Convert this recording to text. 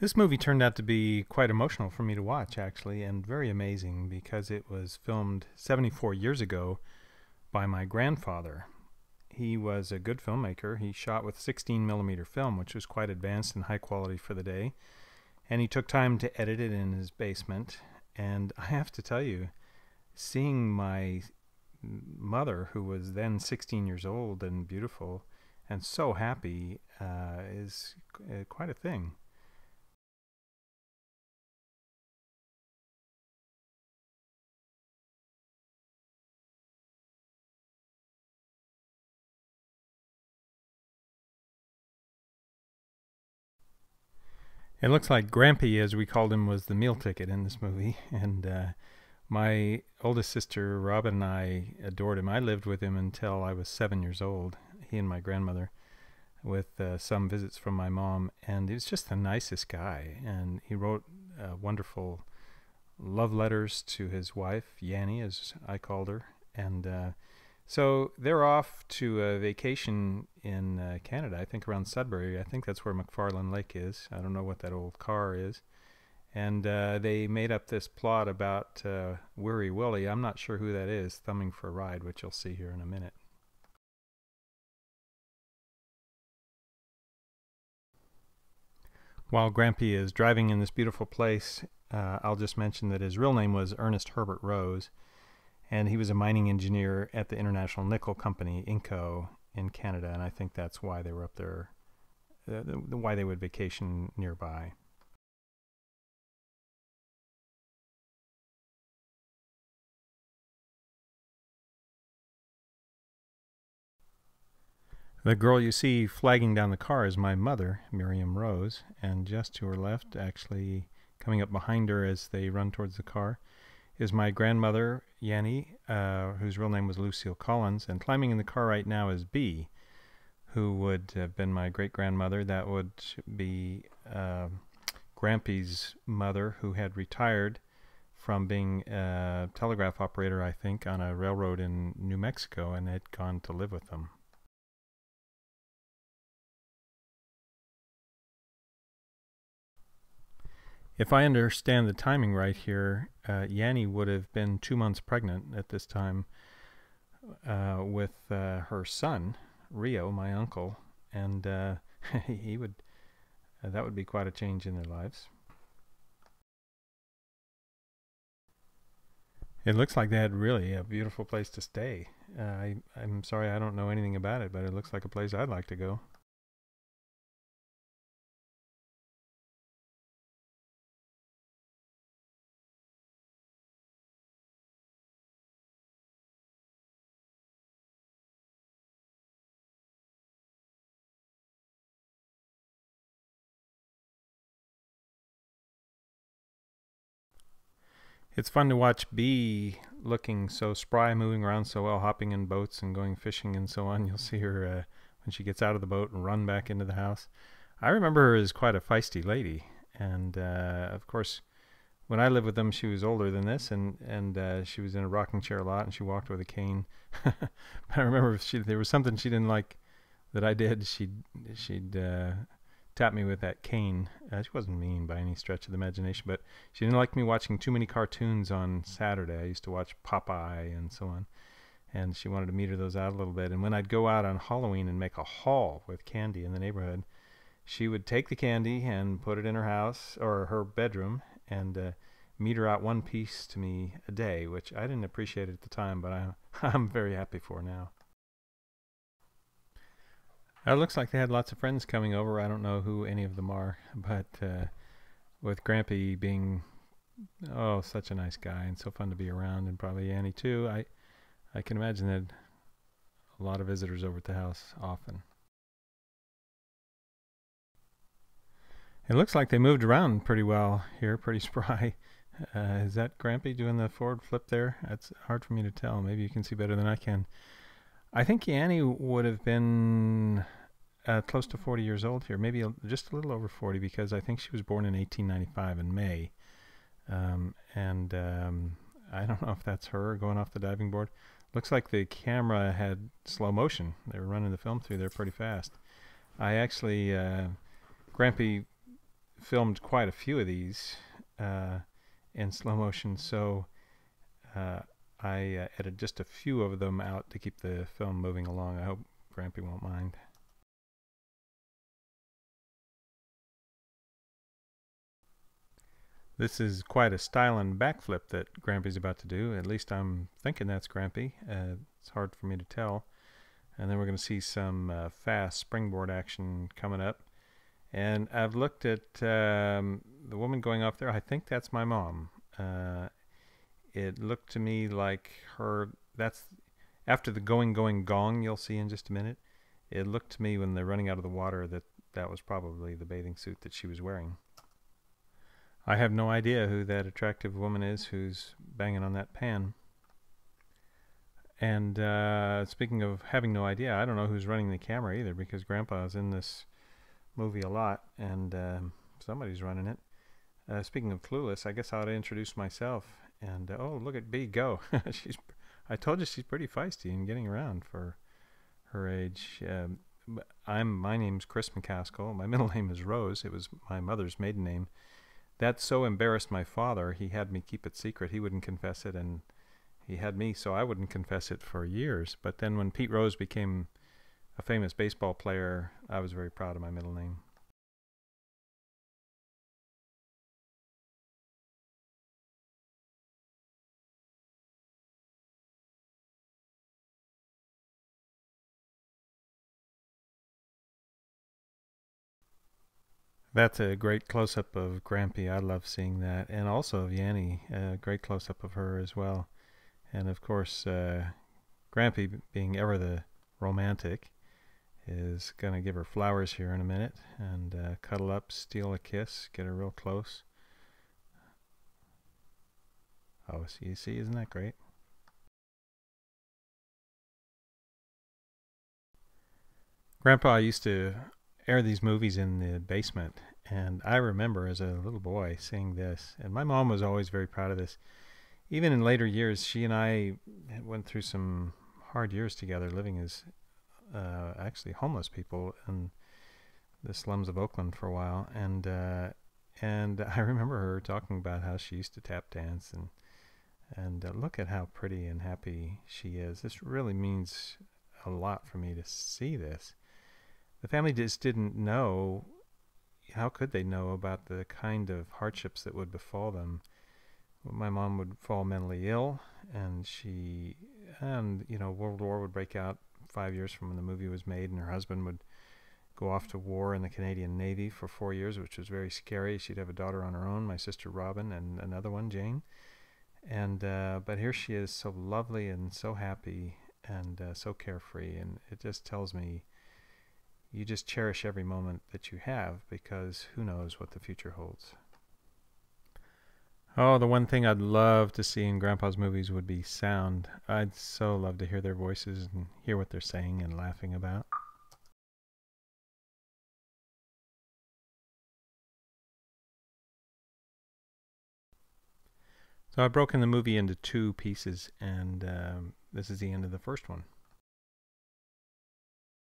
This movie turned out to be quite emotional for me to watch, actually, and very amazing because it was filmed 74 years ago by my grandfather. He was a good filmmaker. He shot with 16 millimeter film, which was quite advanced and high quality for the day. And he took time to edit it in his basement. And I have to tell you, seeing my mother, who was then 16 years old and beautiful and so happy, is quite a thing. It looks like Grampy, as we called him, was the meal ticket in this movie. And my oldest sister, Robin, and I adored him. I lived with him until I was 7 years old, he and my grandmother, with some visits from my mom. And he was just the nicest guy. And he wrote wonderful love letters to his wife, Yanni, as I called her. And so they're off to a vacation in Canada, I think around Sudbury. I think that's where McFarland Lake is. I don't know what that old car is. And they made up this plot about Weary Willie. I'm not sure who that is, thumbing for a ride, which you'll see here in a minute. While Grampy is driving in this beautiful place, I'll just mention that his real name was Ernest Herbert Rose, and he was a mining engineer at the International Nickel Company, INCO, in Canada, and I think that's why they were up there, why they would vacation nearby. The girl you see flagging down the car is my mother, Miriam Rose, and just to her left, actually coming up behind her as they run towards the car, is my grandmother, Yanni, whose real name was Lucille Collins, and climbing in the car right now is Bee, who would have been my great-grandmother. That would be Grampy's mother, who had retired from being a telegraph operator, I think, on a railroad in New Mexico, and had gone to live with them. If I understand the timing right here, Yanni would have been 2 months pregnant at this time with her son, Rio, my uncle, and he would that would be quite a change in their lives. It looks like they had really a beautiful place to stay. I'm sorry I don't know anything about it, but it looks like a place I'd like to go. It's fun to watch Bee looking so spry, moving around so well, hopping in boats and going fishing and so on. You'll see her when she gets out of the boat and run back into the house. I remember her as quite a feisty lady, and of course, when I lived with them, she was older than this, and she was in a rocking chair a lot, and she walked with a cane. But I remember if there was something she didn't like that I did, she'd tap me with that cane. She wasn't mean by any stretch of the imagination, but she didn't like me watching too many cartoons on Saturday. I used to watch Popeye and so on, and she wanted to meter those out a little bit. And when I'd go out on Halloween and make a haul with candy in the neighborhood, she would take the candy and put it in her house or her bedroom and meter out one piece to me a day, which I didn't appreciate at the time, but I'm very happy for now. It looks like they had lots of friends coming over. I don't know who any of them are, but with Grampy being, oh, such a nice guy and so fun to be around, and probably Annie too, I can imagine that a lot of visitors over at the house often. It looks like they moved around pretty well here, pretty spry. Is that Grampy doing the forward flip there? That's hard for me to tell. Maybe you can see better than I can. I think Yanni would have been close to 40 years old here, maybe just a little over 40, because I think she was born in 1895 in May. And I don't know if that's her going off the diving board. Looks like the camera had slow motion. They were running the film through there pretty fast. I actually, Grampy filmed quite a few of these in slow motion, so I edited just a few of them out to keep the film moving along. I hope Grampy won't mind. This is quite a styling backflip that Grampy's about to do. At least I'm thinking that's Grampy. It's hard for me to tell. And then we're going to see some fast springboard action coming up. And I've looked at the woman going off there. I think that's my mom. It looked to me like her. That's after the going gong you'll see in just a minute. It looked to me when they're running out of the water that was probably the bathing suit that she was wearing. I have no idea who that attractive woman is who's banging on that pan. And speaking of having no idea, I don't know who's running the camera either, because Grandpa's in this movie a lot, and somebody's running it. Speaking of clueless, I guess I ought to introduce myself. And oh, look at B go! I told you she's pretty feisty and getting around for her age. My name's Chris McCaskill. My middle name is Rose. It was my mother's maiden name. That so embarrassed my father, he had me keep it secret. He wouldn't confess it, and he had me so I wouldn't confess it for years. But then when Pete Rose became a famous baseball player, I was very proud of my middle name. That's a great close-up of Grampy. I love seeing that. And also of Yanny, a great close-up of her as well. And of course, Grampy, being ever the romantic, is going to give her flowers here in a minute and cuddle up, steal a kiss, get her real close. Oh, so you see, isn't that great? Grandpa used to air these movies in the basement, and I remember as a little boy seeing this, and my mom was always very proud of this. Even in later years, she and I went through some hard years together, living as actually homeless people in the slums of Oakland for a while, and I remember her talking about how she used to tap dance, and look at how pretty and happy she is. This really means a lot for me to see this. The family just didn't know. How could they know about the kind of hardships that would befall them? My mom would fall mentally ill, and World War would break out 5 years from when the movie was made, and her husband would go off to war in the Canadian Navy for 4 years, which was very scary. She'd have a daughter on her own, my sister Robin, and another one, Jane. And but here she is, so lovely and so happy and so carefree, and it just tells me you just cherish every moment that you have, because who knows what the future holds. Oh, the one thing I'd love to see in Grandpa's movies would be sound. I'd so love to hear their voices and hear what they're saying and laughing about. So I've broken the movie into two pieces, and this is the end of the first one.